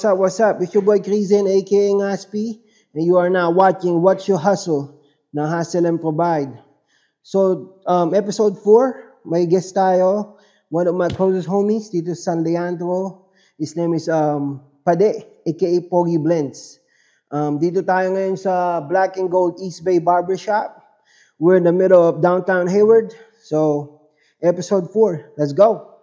what's up, what's up? It's your boy Krizen, aka Ngaspi, and you are now watching What's Your Hustle, na Hustle and Provide. So, episode 4, may guest tayo, one of my closest homies dito sa San Leandro. His name is Pade, aka Pogi Blends. Dito tayo ngayon sa Black and Gold East Bay Barbershop. We're in the middle of downtown Hayward. So, episode 4, let's go.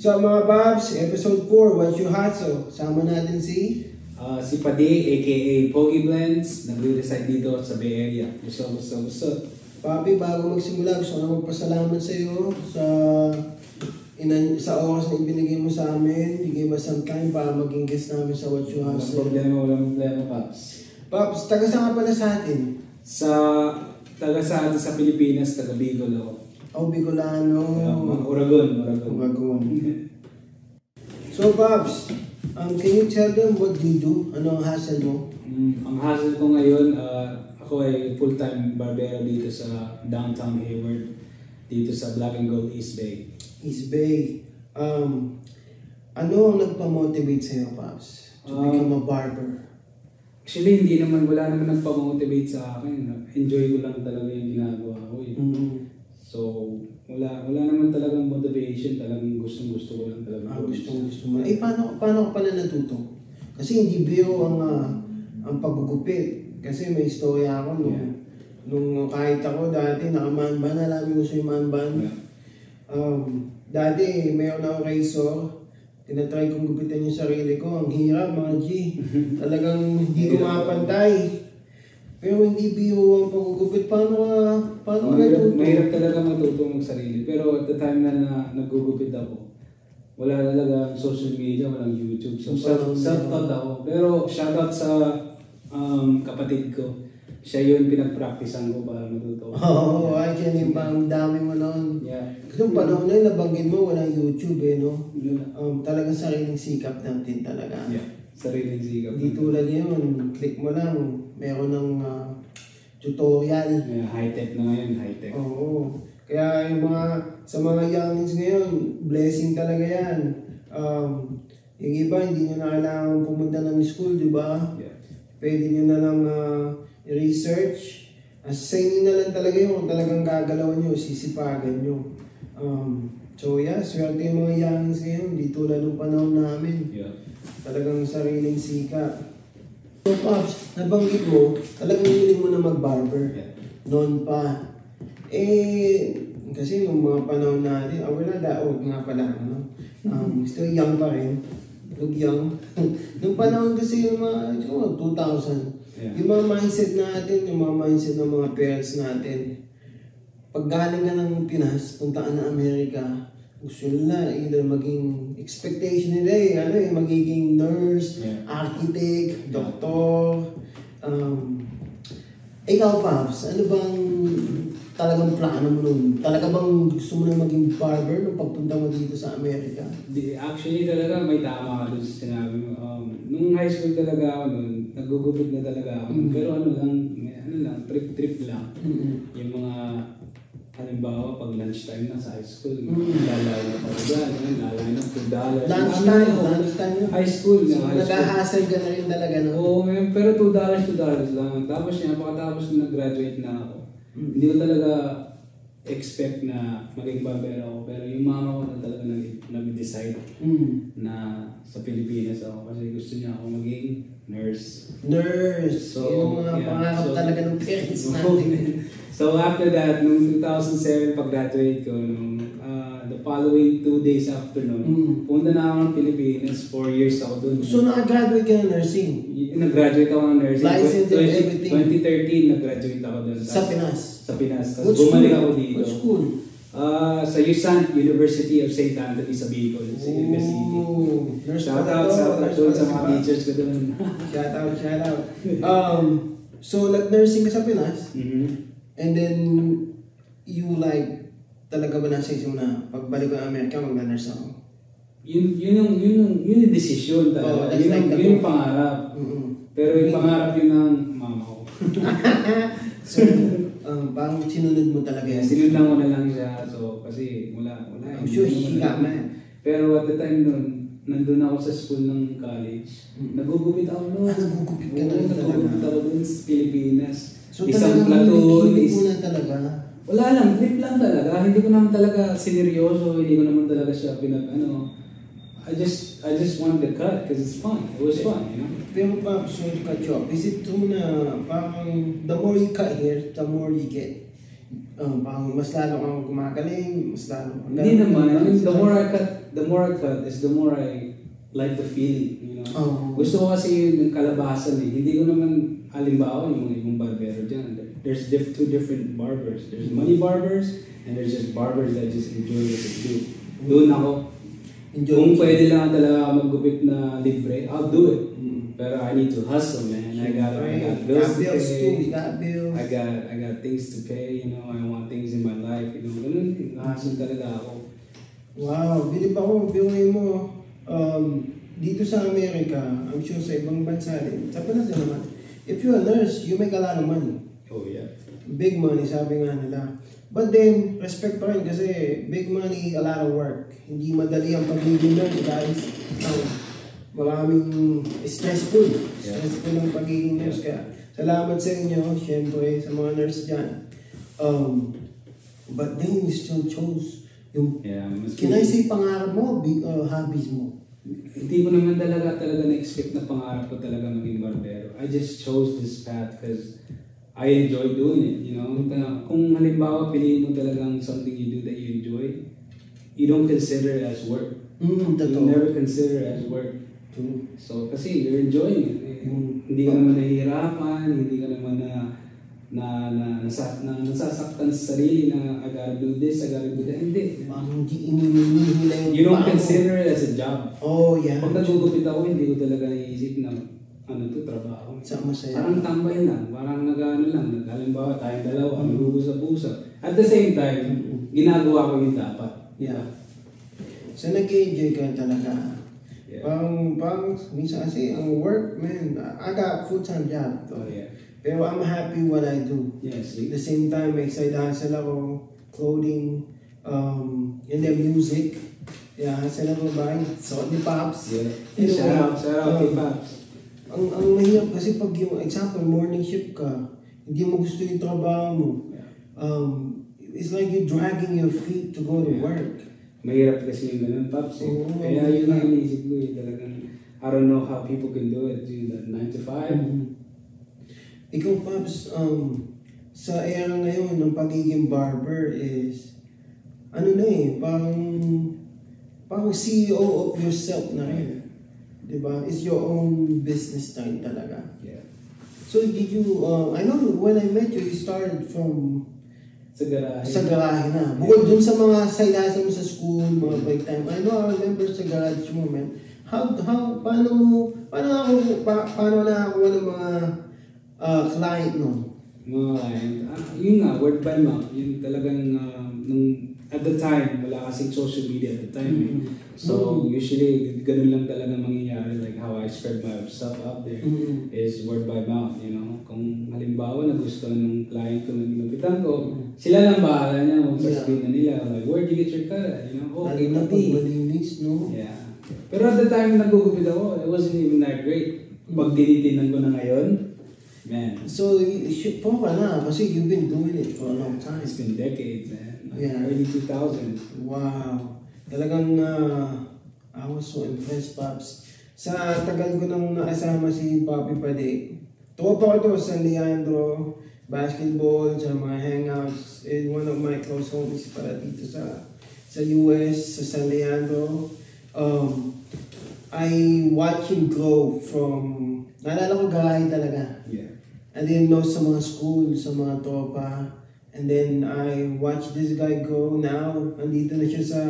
So mga Babs, episode 4, What's Your Hustle? Sama natin si Pade, aka Pogi Blends, nagre-reside dito sa Bay Area. Gusto. Papi, bago magsimula, gusto ko na magpasalamat sa iyo sa oras na ibinigay mo sa amin. You gave us some time para maging guest namin sa What's Your Hustle. Walang problema, Paps. Paps, taga saan ka pala sa atin? Taga sa atin sa Pilipinas, taga Bicol ako. Oh, Bicolano. Oragon. So, Babs, can you tell them what you do? Ano ang hustle mo? Ang hustle ko ngayon, ako ay full-time barbero dito sa downtown Hayward, dito sa Black and Gold East Bay. East Bay. Ano ang nagpa-motivate sa'yo, Babs, to become a barber? Actually, wala naman nagpa-motivate sa akin. Enjoy ko lang talaga yung ginagawa ko. So, wala naman talagang motivation, talagang gustong-gusto ko lang talaga. Gusto mo. Paano ka pala natuto? Kasi hindi biro ang paggugupit. Kasi may istorya ako nung kahit ako dati naka-manban, alam mo gusto yung manban. Yeah. Dati mayroon ako razor, tinatry kong gupitan yung sarili ko. Ang hirap mga G. Talagang hindi ko mapantay. Pero hindi biro ang paggugupit. Paano ka natuto? Mahirap talaga matuto ng sarili. Pero at the time na nagugupit ako, wala talaga social media, walang YouTube. So self-taught ako. Pero shoutout sa kapatid ko. Siya yun pinag-practicean ko para matuto. Actually, ang dami mo noon. Yeah. Kasi yung panahon na yun, nabanggit mo, walang YouTube no? Talagang sariling sikap natin talaga. Yeah. Sariling sikap. Di tulad yun, click mo lang, meron ng tutorial. Yeah, high-tech na ngayon, high-tech. Oo. Kaya sa mga youngins ngayon, blessing talaga yan. Yung iba, hindi nyo na kailangan pumunta ng school, di ba? Yeah. Pwede nyo na lang research. Sa inyo na lang talaga yun, kung talagang gagalawan nyo, sisipagan nyo. So yeah, swerte yung mga youngins ngayon, di tulad ng panahon namin. Yeah. Talagang sariling sika. So, Pops, nabanggit mo, talagang hiling mo na mag-barber. Yeah. Noon pa. Kasi yung mga panahon natin, nga pala, still young pa rin. Look young. Nung panahon kasi yung mga, 2000. Yeah. Yung mga mindset natin, yung mga mindset ng mga parents natin, pag galing ka ng Pinas, puntaan na Amerika, gusto nila either maging expectation nila magiging nurse, yeah, architect, doktor. Ikaw, Pops, ano bang talagang plano mo nun? Talaga bang gusto mo na maging barber nung pagpunta mo dito sa Amerika? Actually talaga may tama ka dun sa sinabi mo. Nung high school talaga ako nun, nagugupit na talaga ako. Pero trip lang. Yung mga halimbawa, pag lunchtime na sa high school, lalay na lalay na $2. Lunchtime yun. High school. So, nag-ahasal ka na rin talaga, no? Oo, pero $2 lang. Tapos pagkatapos nag-graduate na ako, hindi ko talaga expect na maging barbero ako. Pero yung mama ko na talaga nag-decide na sa Pilipinas ako kasi gusto niya ako maging nurse. So, yung mga pangarap talaga ng parents natin. So, So after that, nung 2007 pag-graduate ko, the following 2 days after nun, punta na ako ng Pilipinas, 4 years ako dun. So naka-graduate ka ng nursing? Nag-graduate ako ng nursing. License and everything? 2013, nag-graduate ako dun. Sa Pinas? Sa Pinas. Tapos bumalik ako dito. What school? Sa USANT, University of St. Anthony sa Bicol, sa City. Shout out doon sa mga teachers ko doon. Shout out. So nag-nursing ka sa Pinas, and then you like, talaga ba nasa isip na pagbalik ko ng Amerika, mag-nurse ako? Yun yung decision talaga. Yun yung pangarap. Pero yung pangarap yun ng mama ko. So, parang sinunod mo talaga yan? Sinundan ko na lang siya. So, kasi wala. I'm sure she got mad. Pero at the time nun, nandun ako sa school ng college. Nagugupit ako nun. Nagugupit ka na rin talaga? Nagugupit ako dun sa Pilipinas. So, isang platoon. Hindi mo na talaga? Wala lang, trip lang talaga. Hindi ko naman talaga sineryoso. Hindi ko naman talaga siya I just wanted to cut because it's fun. It was fun, you know? Pero pa, sorry to cut you off. Is it true na parang the more you cut here, the more you get? Parang mas lalo kang gumagaling, mas lalo kang... Hindi naman. The more I cut is the more I like the feeling, you know? Gusto ko kasi yung kalabasan eh. Hindi ko naman, halimbawa, yung mga ibang barbero dyan. There's two different barbers. There's money barbers and there's just barbers that just enjoy what they do. Doon ako. Kung pwede lang talaga ako maggupit na libre, I'll do it. Pero I need to hustle, man. I got bills to pay. I got things to pay, you know. I want things in my life, you know. Ganun, hustle talaga ako. Wow, bilib ako. Bilib mo, dito sa Amerika, I'm sure sa ibang bansa rin, sa Pinas din naman, if you're a nurse, you make a lot of money. Oh, yeah. Big money, sabi nga nila. But then, respect pa rin kasi big money, a lot of work. Hindi madali ang pagiging nurse, guys. Maraming stressful. Stressful ang pagiging nurse. Kaya, salamat sa inyo, syempre, sa mga nurse dyan. But then, you still chose yung, can I say pangarap mo, hobbies mo? Hindi ko naman talaga na-expect na pangarap ko talaga maging barbero. I just chose this path because I enjoy doing it, you know. Kung halimbawa piliin mo talagang something you do that you enjoy, you don't consider it as work. You never consider it as work. So, kasi you're enjoying it. Hindi ka naman nahihirapan, hindi ka naman nasasaktan sa sarili na I gotta do this, I gotta do that. Hindi. You don't consider it as a job. Oh, yeah. Pag nagugupit ako, hindi ko talaga naiisip na trabaho. Parang tambay lang, parang halimbawa tayong dalawa, nag-uusap-usap. At the same time, ginagawa ko yung dapat. Yeah. So nag-enjoy ka talaga. Yeah. Parang minsan kasi ang work, man, I got full-time job. Oh, yeah. Pero I'm happy what I do. Yes. At the same time, may side hustle ako, clothing, and then music. Yeah, hustle ako ba? So, ni Pops. Yeah. Shout out kay Pops. Ang mahirap kasi pag yung example, morning shift ka, hindi mo gusto yung trabaho mo. It's like you're dragging your feet to go to work. Mahirap kasi yung ganun, Pops. Kaya yun ang iniisip ko talagang, I don't know how people can do it, do that 9 to 5. Ikaw, Pops, sa era ngayon ng pagiging barber is, parang CEO of yourself na rin. Diba? It's your own business time talaga. Yeah. So did you, I know when I met you, you started from sa garahe na. Bukod dun sa mga side hustle mo sa school, mga break time. I remember sa garage mo, man. Paano na ako ng mga client mo? Mga client? Yun nga, word by mouth. Yun talagang, at the time, wala kasing social media at the time. So, usually, ganun lang talaga mangyayari. Like how I spread myself out there is word by mouth, you know. Kung halimbawa, nagustuhan ng client ko na ginupitan ko, sila lang bahala niya kung sasabihin na nila. Like, where'd you get your cut? You know, okay, malinis, no? Yeah. Pero at the time nagugupit ako, it wasn't even that great. Pag tinitinan ko na ngayon, man. So, po ka na kasi you've been doing it for a long time. It's been decades, man. Yeah. Early 2000s. Wow. Talagang I was so impressed, Pops. Sa tagal ko nang nakasama si Papi Pade. Tropa ko to, San Leandro, basketball, sa mga hangouts. And one of my close homies pala dito sa US, sa San Leandro. I watch him grow from, naalala ko guy talaga. Yeah. I didn't know sa mga school, sa mga tropa. And then I watched this guy grow now. Andito na siya sa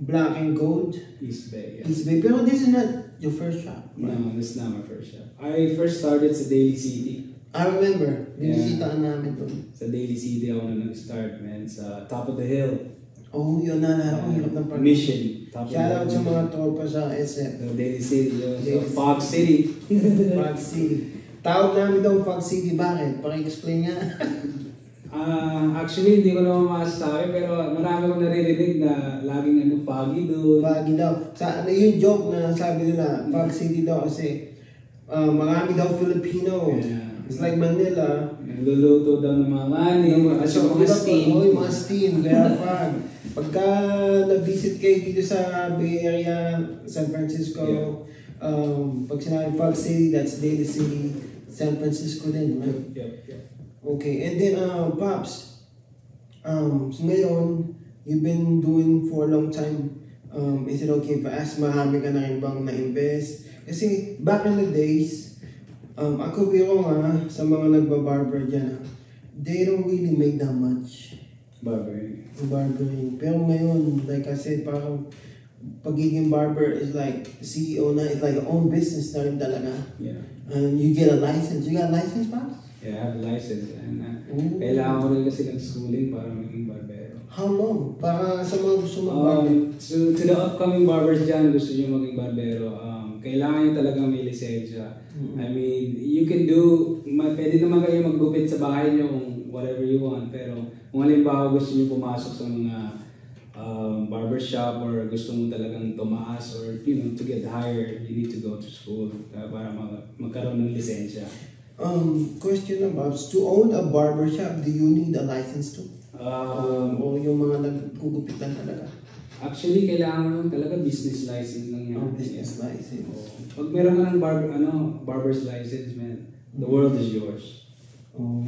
Black and Gold. East Bay. Yeah. East Bay. Pero this is not your first shop. Right? No, this is not my first shop. I first started sa Daly City. I remember. Yeah. Binisitahan namin doon. Sa Daly City ako na nag-start, man. Sa top of the hill. Oh, yun naalala ko. Hirap ng parang. Mission. Top of the Shout out hill. sa mga tropa sa SF. Sa Daly City. Daly Sa Fox City. Fox City. Tawag namin daw Fox City. Bakit? Paki-explain nga. Actually, hindi ko naman masasabi, pero marami kong naririnig na laging foggy doon. Foggy daw. Sa, yung joke na sabi nila, Fox City daw kasi marami daw Filipino. Yeah. It's like Manila. Nagluluto daw ng mga kanin, kasi mga steam. Oh, yung mga steam. Kaya fun. Pagka nag-visit kayo dito sa Bay Area, San Francisco, pag sinabi Fox City, that's Daly City, San Francisco din, right? Yep. Okay, and then Pops, so ngayon, you've been doing for a long time. Is it okay if I ask, marami ka na rin bang na-invest? Kasi back in the days, ako biro nga sa mga nagbabarber dyan, they don't really make that much. Barbering. Barbering. Pero ngayon, like I said, parang pagiging barber is like CEO na, it's like your own business na rin talaga. Yeah. And you get a license. You got a license, Pops? Yeah, I have a license. And kailangan ko rin kasi ng schooling para maging barbero. How long? Para sa mga gusto mag-barber? To the upcoming barbers dyan, gusto nyo maging barbero, kailangan nyo talagang may lisensya. I mean, you can do, pwede naman kayo maggupit sa bahay nyo kung whatever you want, pero kung halimbawa gusto nyo pumasok sa mga barbershop or gusto mo talagang tumaas or to get hired, you need to go to school para magkaroon ng lisensya. Question about, to own a barbershop, do you need a license too? O yung mga nagkugupitan talaga? Actually, kailangan mo talaga business license lang yan. Business license. Pag meron ka ng barber's license, man, the world is yours. Oh.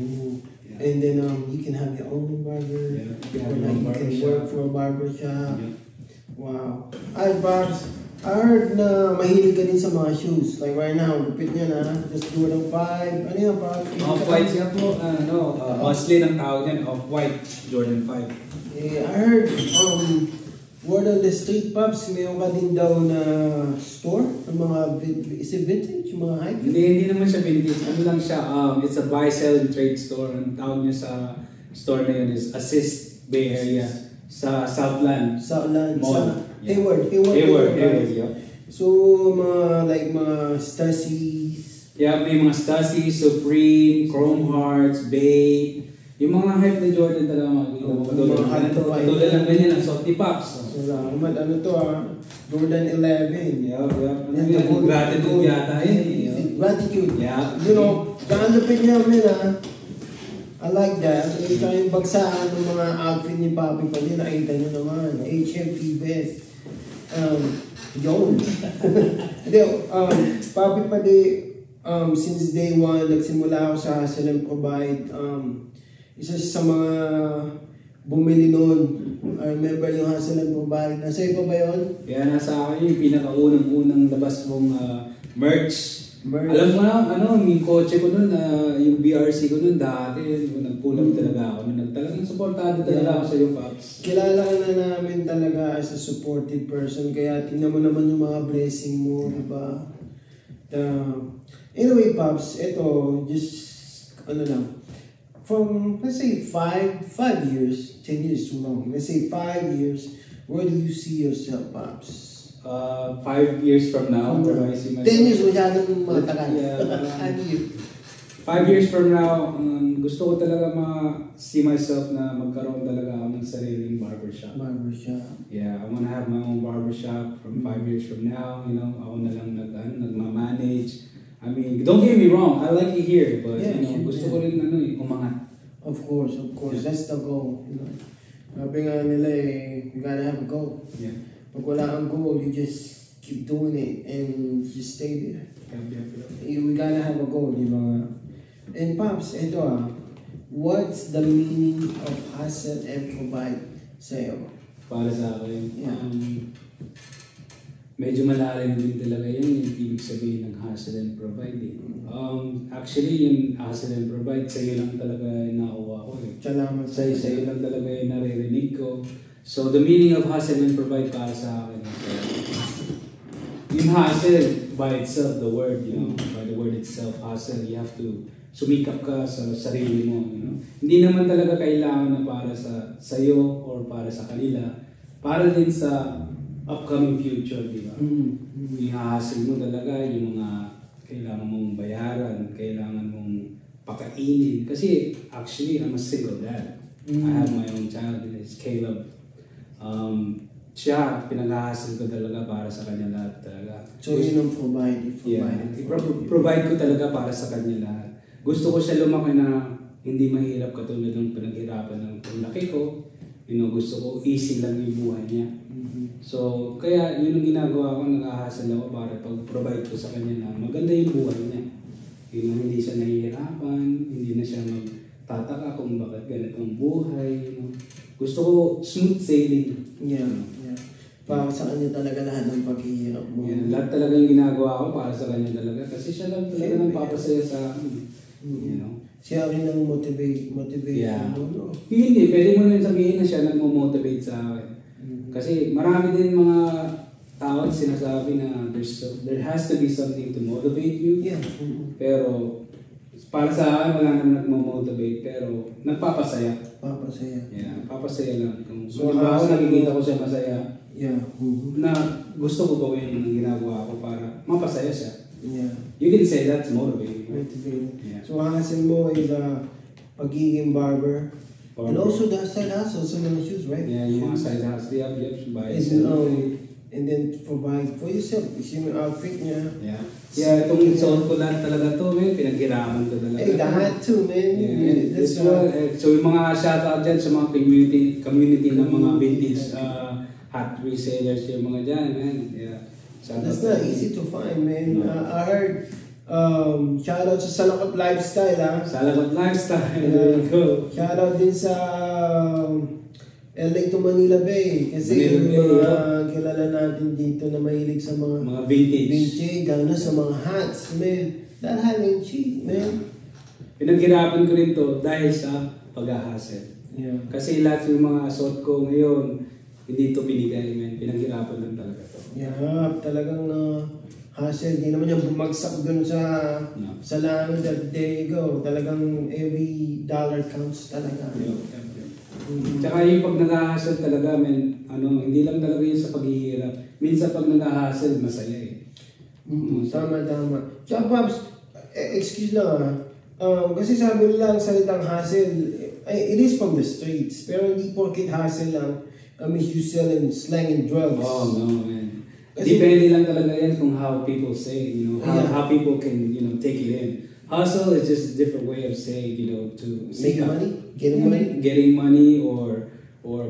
Yeah. And then you can have your own barber. Yeah, you can Or have your like own you can barbershop. work for a barbershop. Yeah. Wow. Alright, Pops. I heard na mahilig ka din sa mga shoes. Like right now, lupit niya na. Just Jordan 5. Ano yan, Pops? Off-white siya po, Mosley ang tawag yan, Off-white, Jordan 5. I heard, word on the street, Pops, mayroon ka din daw na store ng mga, is it vintage? Yung mga hype? Hindi naman siya vintage. Ano lang siya, it's a buy, sell, and trade store. Ang tawag niya sa store na yun is Assist Bay Area sa Southland. Southland. Mall. Sa Hayward. Yeah. So, mga Stasi's. Yeah, may mga Stasi, Supreme, Chrome Hearts, Bay. Yung mga hype na Jordan talaga makikita mo. Tulad lang ganyan ang Salty Pops. So, ano to Jordan 11. Yup. Ano yan? Gratitude yata yun. Gratitude. Yeah. You know, kaanapin niya namin I like that. Ito yung bagsahan ng mga outfit ni Papi pa din. Nakita niyo naman. HMP best. Yun. Hindi, Papi pa din, since day one, nagsimula ako sa Hustle and Provide. Isa sa mga bumili noon. I remember yung Hustle and Provide. Nasa iyo pa ba yun? Kaya nasa akin yung pinakaunang labas mong merch. Alam mo na, yung kotse ko nun, yung BRC ko nun dati, nag-pull up talaga ako. Talagang supportado talaga ako sa iyo, Pops. Kilala ka na namin talaga as a supportive person, kaya tingnan mo naman yung mga blessing mo, di ba? Anyway, Pops, ito, just, from, let's say, 5 years, 10 years too long, let's say 5 years, where do you see yourself, Pops? 5 years from now, 10 years, masyadong matagal. 5 years from now, gusto ko talaga see myself na magkaroon talaga ako ng sariling barbershop. Yeah, I wanna have my own barbershop from 5 years from now. Ako na lang nagma-manage. I mean, don't get me wrong, I like it here, but gusto ko rin umangat. Of course, that's the goal. Sabi nga nila you gotta have a goal. Yeah. Pag wala kang goal, you just keep doing it and just stay there. Yeah. We gotta have a goal, di ba? And Pops, ito what's the meaning of hustle and provide sa'yo? Para sa akin, Yeah. medyo malalim din talaga yun, yung ibig sabihin ng hustle and provide. Actually, yung hustle and provide, sa'yo lang talaga yung nakuha ko. Salamat Sa'yo lang talaga yung naririnig ko. So, the meaning of hustle and provide para sa akin, yung hustle by itself, the word, by the word itself, hustle, you have to sumikap ka sa sarili mo. Hindi naman talaga kailangan na para sa'yo or para sa kanila, para din sa upcoming future, di ba? Yung hustle mo talaga, yung mga kailangan mong bayaran, kailangan mong pakainin. Kasi actually, I'm a single dad. I have my own child, it's Caleb. Siya, pinag-hustle ko talaga para sa kanya lahat talaga. So yun ang provide. Provide ko talaga para sa kanya lahat. Gusto ko siya lumaki na hindi mahirap katulad ng pinaghirapan ng laki ko. Gusto ko easy lang yung buhay niya. So, kaya yun ang ginagawa ko, nag-hustle ako para pag-provide ko sa kanya na maganda yung buhay niya. Hindi siya nahihirapan, hindi na siya magtataka kung bakit ganito ang buhay. Gusto ko smooth sailing. Yeah. Para sa kanya talaga lahat ng paghihirap mo. Yeah, lahat talaga yung ginagawa ko para sa kanya talaga. Kasi siya lang talaga nang papasaya sa akin. Siya rin ang motivate Yeah. mo, no? Hindi, pwede mo rin sabihin na siya nagmo-motivate sa akin. Kasi marami din mga tao sinasabi na there has to be something to motivate you. Yeah. Pero para sa akin, wala naman nagmo-motivate, pero nagpapasaya. Yeah, papasaya lang. So, nakikita ko siya masaya. Yeah. Na gusto ko gawin ang ginagawa ko para mapasaya siya. Yeah. You can say that's motivating. Yeah. So, hassle mo is pagiging barber. And also the side hustle, so many shoes, right? Yeah, yung mga side hustle. Yep, buy and then provide for yourself. Kasi yung outfit niya. Yeah. Yeah, itong suot ko lahat talaga to, man. Pinaghirapan ko talaga. Hey, the hat too, man. Yeah, that's so yung mga shoutout dyan sa mga community ng mga vintage hat resellers, yung mga dyan, man. Yeah. That's not easy to find, man. No. I heard, shout out sa Salakot Lifestyle, ha? Salakot Lifestyle, there you go. Shout out din sa LA to Manila Bay. Kasi yung mga kilala natin dito na mahilig sa mga vintage, gano'n sa mga hats, man. That hat ain't cheap, man. Pinaghirapan ko rin to dahil sa pag-hustle. Yeah. Kasi lahat yung mga suot ko ngayon, hindi to binigay, man. Pinaghirapan lang talaga to. Yeah, talagang hustle. Di naman yung bumagsak dun sa langit that there you go. Talagang every dollar counts talaga. Yeah. Tsaka yung pag nag-hustle talaga, man, hindi lang talaga yun sa paghihirap. Minsan pag nag-hustle, masaya eh. Tama. Tsaka Pops, excuse lang kasi sabi nila ang salitang hustle, it is from the streets. Pero hindi porket hustle lang, you selling slang and drugs. Oh, no, man. Depende lang talaga yan kung how people say, how people can, take it in. Hustle is just a different way of saying, to make money, getting money, or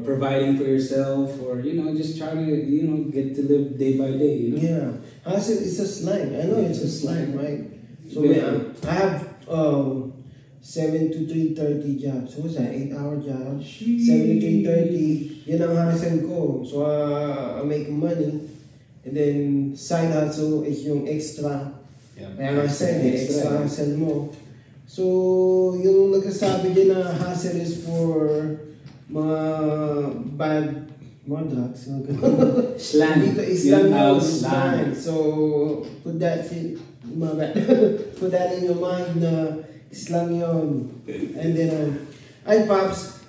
providing for yourself, or just trying to get to live day by day. Yeah, hustle is a slang. I know it's a slang, right? So I have 7 to 3:30 job. So what's that? 8-hour job. 7 to 3:30. Yan ang hustle ko. So I make money, and then side hustle is yung extra. Kaya nga said, extra hustle mo. So, yung nagsasabi din na hustle is for mga drugs. Slang. Dito is slang. So, put that in your mind na slang yun. And then, ay Pops,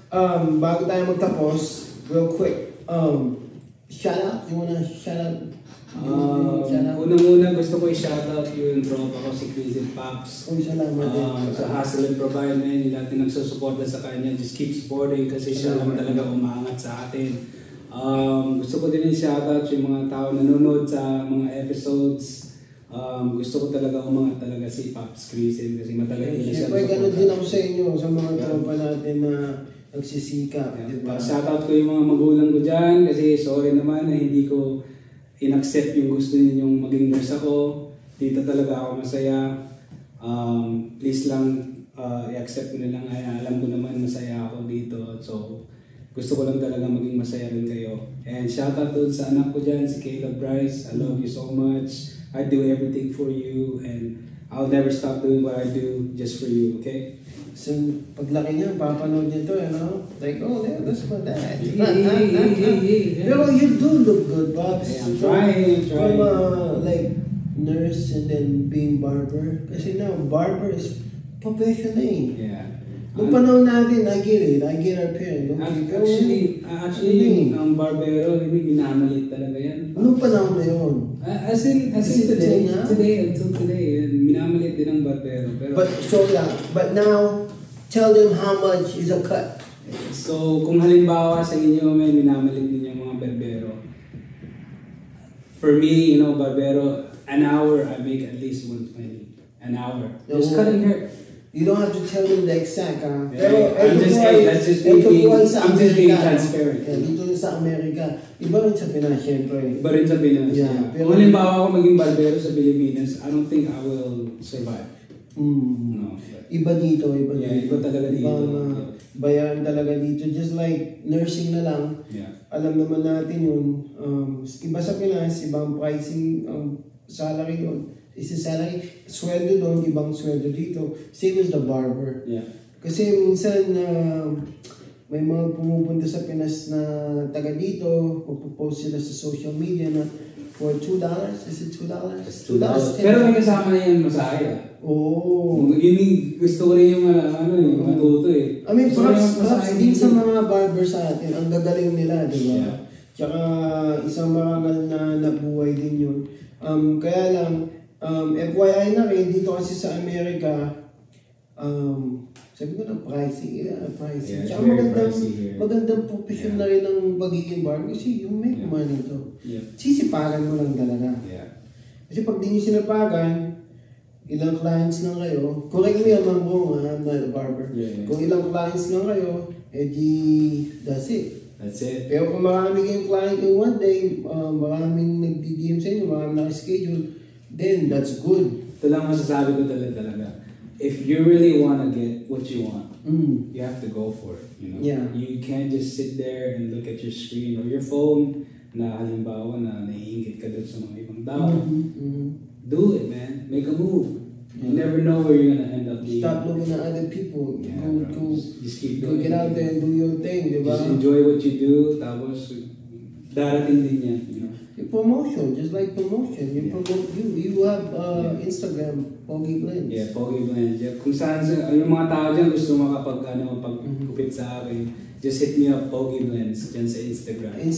bago tayo magtapos, real quick, shout out. You wanna shout out? Unang-una gusto ko i-shoutout yung tropa ko si Chris and Pops. Salamat sa Hustle and Provide, man, yung lahat nagsusuporta sa kanya, just keep supporting kasi siya lang talaga umaangat sa atin. Gusto ko din i-shoutout yung mga tao nanonood sa mga episodes. Gusto ko talaga umangat talaga si Pops Chris kasi matagal na siya. Siyempre, ganun din ako sa inyo, sa mga tropa natin na nagsisikap. Diba? Shoutout ko yung mga magulang ko dyan kasi sorry naman na hindi ko in-accept yung gusto ninyong maging nurse ako. Dito talaga ako masaya. Please lang, i-accept ko na lang, ay, alam ko naman masaya ako dito. So, gusto ko lang talaga maging masaya rin kayo. And shoutout to sa anak ko dyan, si Caleb Bryce. I love you so much. I do everything for you and I'll never stop doing what I do just for you, okay? So, paglaki niya, papanood niya to, like, oh, that's my dad. Pero you do look good, Pops. Hey, I'm trying. From like, nurse and then being barber. Kasi now, barber is professional eh. Yeah. Nung panahon natin, I get our parents. Actually, ang barbero, hindi minamalit talaga yan. Anong panahon na yun? As in today, until today, minamalit din ang barbero. Pero, but now, tell them how much is a cut. So, kung halimbawa sa inyo may minamalit din yung mga barbero, for me, barbero, an hour, I make at least 120. An hour. Just cutting hair. You don't have to tell them the exact, Yeah, I'm just being transparent. Yeah, dito sa Amerika, iba rin sa Pinas, syempre. Iba rin sa Pinas. Yeah. Kung halimbawa ako maging barbero sa Pilipinas, I don't think I will survive. No. Iba dito. Yeah, iba talaga dito. Ibang bayaran talaga dito. Just like nursing na lang. Yeah. Alam naman natin yun. Iba sa Pinas, ibang pricing, salary doon. Isa salary, sweldo doon, ibang sweldo dito. Same as the barber. Yeah. Kasi minsan may mga pumupunta sa Pinas na taga dito, magpo-post sila sa social media na for $2. Is it $2? It's $2. Pero may kasama na yan masaya. Oo. Yun gusto ko rin yung matuto eh. I mean, perhaps din sa mga barber sa atin, ang gagaling nila, di ba? Yeah. Tsaka isang marangal na nabuhay din yun. Kaya lang, FYI na rin, dito kasi sa Amerika, sabi ko na pricing. Yeah, Tsaka pricey magandang profession na rin ng pagiging barber kasi you make money to. Yeah. Sisipagan mo lang talaga. Yeah. Kasi pag di nyo sinapagan, ilang clients lang kayo, correct me if I'm wrong, I'm not a barber. Yeah. Kung ilang clients lang kayo, that's it. That's it. Pero kung marami kayong client in one day, maraming nag-DM sa inyo, maraming naka-schedule, then that's good. Ito lang masasabi ko talaga. If you really want to get what you want, you have to go for it. Yeah. You can't just sit there and look at your screen or your phone na halimbawa na naiingit ka doon sa mga ibang tao. Do it, man. Make a move. You never know where you're gonna end up being. Stop looking at other people. Yeah, just keep go get out there and do your thing, di ba? Just enjoy what you do, tapos darating din yan, Your promotion, just like promotion. You promote you have Instagram, Pogi Blends. Yeah, Pogi Blends. Yeah. Kung saan yung mga tao dyan gusto makapag-upit sa akin, just hit me up, Pogi Blends, dyan sa Instagram. And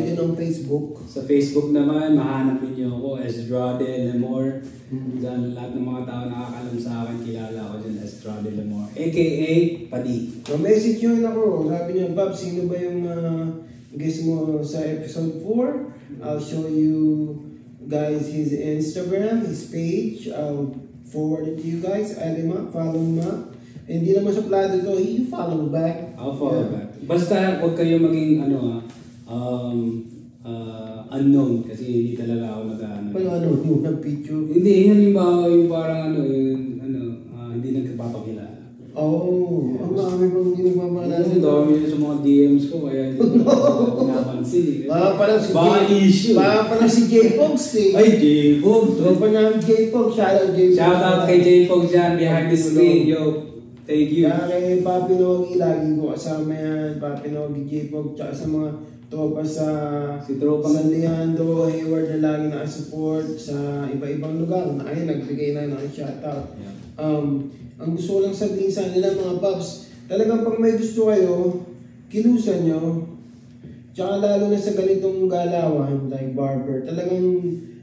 then on Facebook. Sa Facebook naman, mahanap niyo ako as Drade Lemore. Dyan, lahat ng mga tao nakakalam sa akin, kilala ako dyan as Drade Lemore. A.K.A. Padi. Message yun ako. Sabi niya, Bob, sino ba yung guest mo sa episode 4? I'll show you guys his Instagram, his page. I'll forward it to you guys. Add him up, follow him up. Hindi naman suplado to, you follow back. I'll follow back. Basta huwag kayo maging unknown kasi hindi talaga ako Ano yung picture? Hindi, halimbawa yung parang hindi nagpapakilala. Ang dami bang hindi nagpapakilala? Ang dami yun sa mga DMs ko, kaya hindi ko pinapansin. Baka pala si J-Pogs eh. Ay, J-Pogs. Tropa namin J-Pogs. Shoutout kay J-Pogs dyan behind the screen. Yo, thank you. Kaya kay Papi Nogi, lagi ko kasama yan. Papi Nogi, J-Pogs, tsaka sa mga tropa sa San Leandro, Hayward na lagi nakasupport sa iba-ibang lugar. Ayun, nagbigay na ng shoutout. Ang gusto ko lang sabihin sa nila mga paps, talagang pag may gusto kayo, kilusan nyo. Tsaka lalo na sa ganitong galawan, like barber, talagang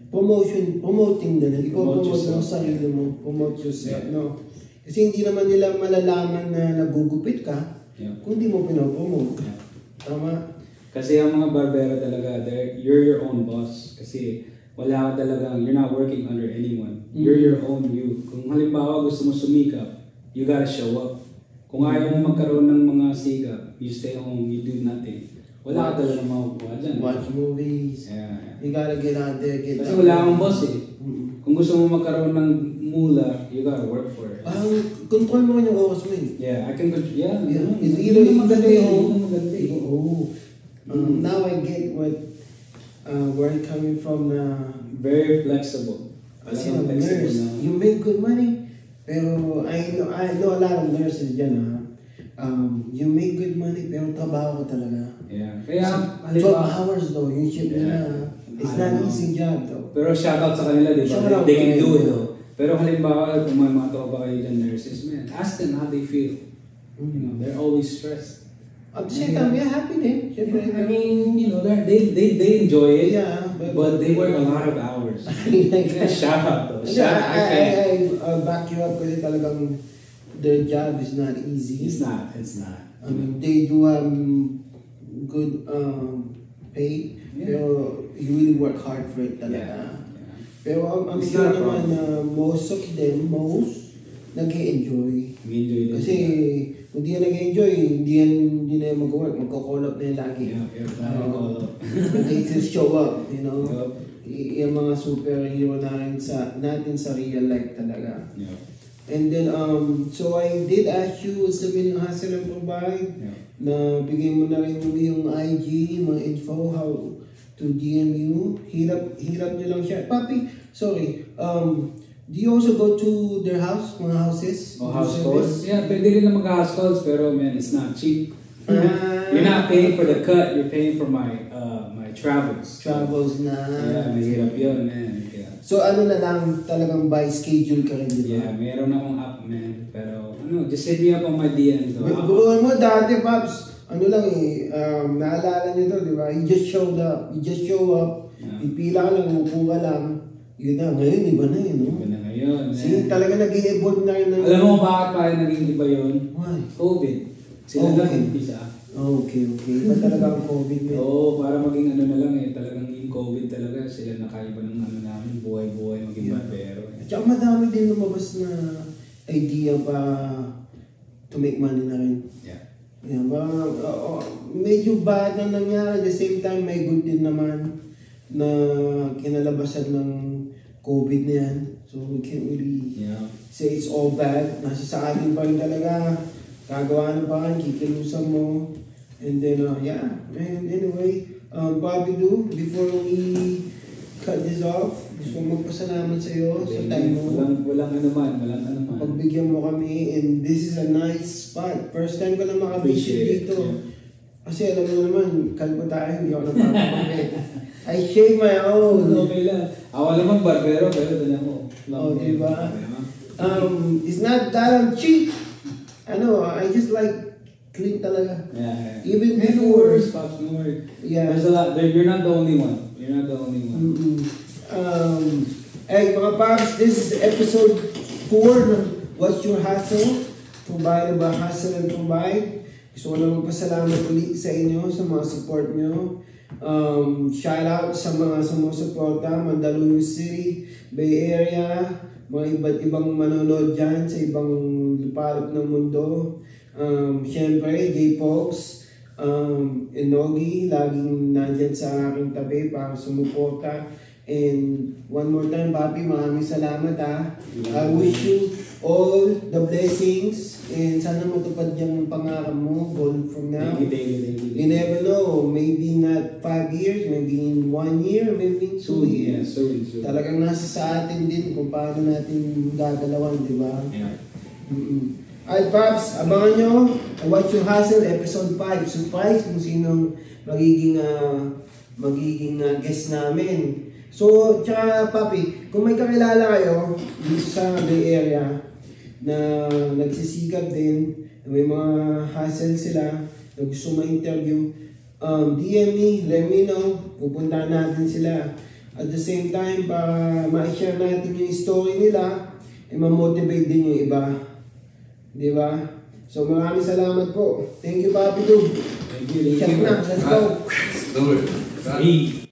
promoting na lang. Ipo-promote mo sarili mo, promote yourself, no? Kasi hindi naman nila malalaman na nagugupit ka kung di mo pinopromote. Tama? Kasi ang mga barbero talaga, you're your own boss. Kasi wala ka talagang, you're not working under anyone. You're your own you. Kung halimbawa gusto mo sumikap, you gotta show up. Kung ayaw mo magkaroon ng mga sikap, you stay home, you do nothing. Wala ka talagang makukuha dyan. Watch movies. Yeah. You gotta get out there, Kasi wala akong boss eh. kung gusto mo magkaroon ng mula, you gotta work for it. Control mo rin yung oras mo eh. Yeah, I can control. Yeah, It's either maganda yun. yun. Now I get where I'm coming from na Very flexible. kasi ang nurse, you make good money, pero I know a lot of nurses dyan you make good money, pero trabaho ko talaga. Yeah. Kaya, 12 hours though, yung shift nila. It's not an easy job though. Pero shoutout sa kanila, di ba? Shoutout They can kayo. do it though. Pero halimbawa, kung may mga tropa kayo dyan, nurses, man, ask them how they feel. You know, they're always stressed. At the same time, we're happy din. Siyempre, I mean, you know, they enjoy it, yeah, but they work a lot of hours. Shout out though. I back you up kasi talagang their job is not easy. It's not. I mean, they do good pay, pero you really work hard for it talaga. Pero I'm It's sure not a naman most of them, nag-enjoy. We enjoy it. Kasi kung di yan nag-enjoy, hindi na yan mag-work, magko-call up na yan lagi. Call up. They just show up, you know. Yup. Yung mga superhero natin sa real life talaga. Yeah. And then, so I did ask you, sabihin ng Hustle and Provide, na bigay mo na rin yung IG, mga info, how to DM you. Hirap nyo lang siya. Papi, sorry, do you also go to their house, mga houses? House calls? Yeah, pwede rin na mag-house calls, pero man, it's not cheap. You're not paying for the cut, you're paying for my travels. Travels na. Yeah, mahirap yun, man. Yeah. So ano na lang, talagang by schedule ka rin, di ba? Yeah, meron akong app, man. Pero, just hit me up on my DMs. Guruan mo dati, Paps, lang naalala nyo to, di ba? You just show up. Pipila ka lang, upo ka lang. Yun na, ngayon, iba na yun, no? Iba na ngayon, man. Kasi talaga nag-i-evolve na rin. Alam mo bakit tayo naging iba yun? Why? COVID. Sila lang yung isa. Okay. Iba talaga ang COVID, man. Oo, para maging na lang talagang yung COVID talaga, sila nakaiba ng namin, buhay-buhay, maging barbero. At saka madami din lumabas na idea pa to make money na rin. Yeah. Yeah, medyo bad na nangyari. At the same time, may good din naman na kinalabasan ng COVID na yan. So we can't really say it's all bad. Nasa sa atin pa rin talaga. Gagawa ng parang kikilusan mo. And then, and anyway, Bobby Do, before we cut this off, gusto magpasalamat sa iyo sa time mo. Walang anuman. Pagbigyan mo kami, and this is a nice spot. First time ko lang makavisit dito. Kasi alam mo naman, kalbo tayo, hindi ako napapagpapit. I shave my own. Okay lang. Ako naman barbero, pero dala mo. Diba? It's not that cheap. I just like clean talaga. Yeah. Even before. No worries. Yeah. There's a lot. You're not the only one. Hey, mga Pops, this is episode 4 ng What's Your Hustle? Provided by Hustle and Provide. Gusto ko lang magpasalamat ulit sa inyo, sa mga support nyo. Shout out sa mga sumusuporta, Mandaluyong City, Bay Area, mga iba't ibang manonood dyan sa ibang lupalop ng mundo. Siyempre, J-Pops, Enogi, laging nandyan sa aking tabi para sumuporta. And one more time, Papi, maraming salamat ha. I wish you all the blessings and sana matupad yung pangarap mo going from now. Thank you. You never know, maybe not 5 years, maybe in 1 year, maybe in 2 years. Soon. Talagang nasa sa atin din kung paano natin gagalawan, di ba? Yeah. Alright, Pops, abangan nyo What's Your Hustle, episode 5. Surprise kung sinong magiging guest namin. So, tsaka Papi, kung may kakilala kayo dito sa Bay Area na nagsisikap din, may mga hustle sila, na gusto ma-interview, DM me, let me know, pupuntahan natin sila. At the same time, para ma-share natin yung story nila, ma-motivate din yung iba. Di ba? So, maraming salamat po. Thank you, Papi Dub. Thank you. Check na, let's go. Let's do it. Hey.